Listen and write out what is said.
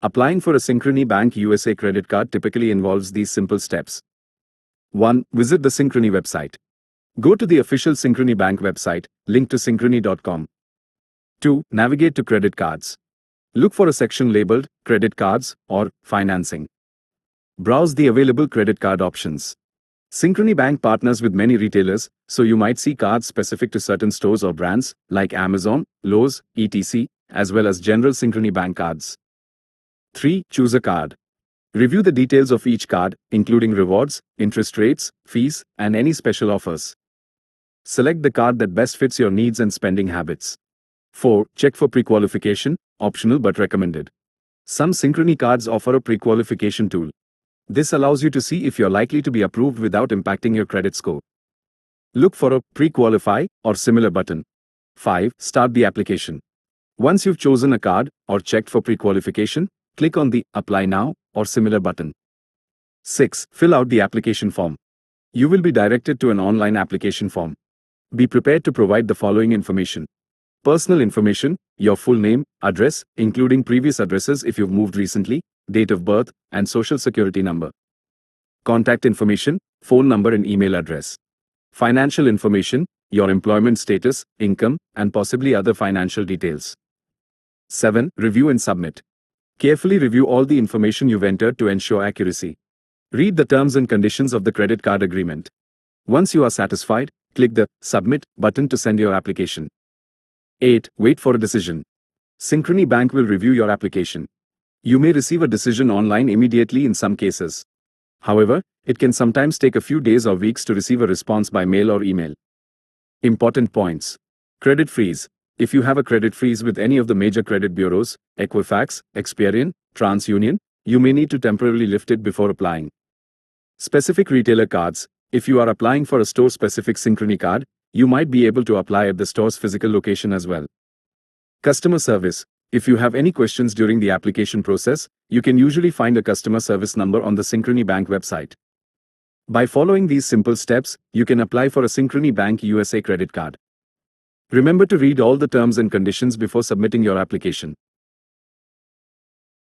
Applying for a Synchrony Bank USA credit card typically involves these simple steps. 1. Visit the Synchrony website. Go to the official Synchrony Bank website, linked to synchrony.com. 2. Navigate to credit cards. Look for a section labeled Credit Cards or Financing. Browse the available credit card options. Synchrony Bank partners with many retailers, so you might see cards specific to certain stores or brands, like Amazon, Lowe's, etc., as well as general Synchrony Bank cards. 3. Choose a card. Review the details of each card, including rewards, interest rates, fees, and any special offers. Select the card that best fits your needs and spending habits. 4. Check for pre-qualification, optional but recommended. Some Synchrony cards offer a pre-qualification tool. This allows you to see if you're likely to be approved without impacting your credit score. Look for a pre-qualify or similar button. 5. Start the application. Once you've chosen a card or checked for pre-qualification, click on the Apply Now or similar button. 6. Fill out the application form. You will be directed to an online application form. Be prepared to provide the following information: personal information, your full name, address, including previous addresses if you've moved recently, date of birth, and social security number. Contact information, phone number and email address. Financial information, your employment status, income, and possibly other financial details. 7. Review and submit. Carefully review all the information you've entered to ensure accuracy. Read the terms and conditions of the credit card agreement. Once you are satisfied, click the Submit button to send your application. 8. Wait for a decision. Synchrony Bank will review your application. You may receive a decision online immediately in some cases. However, it can sometimes take a few days or weeks to receive a response by mail or email. Important points. Credit freeze. If you have a credit freeze with any of the major credit bureaus, Equifax, Experian, TransUnion, you may need to temporarily lift it before applying. Specific retailer cards. If you are applying for a store-specific Synchrony card, you might be able to apply at the store's physical location as well. Customer service. If you have any questions during the application process, you can usually find a customer service number on the Synchrony Bank website. By following these simple steps, you can apply for a Synchrony Bank USA credit card. Remember to read all the terms and conditions before submitting your application.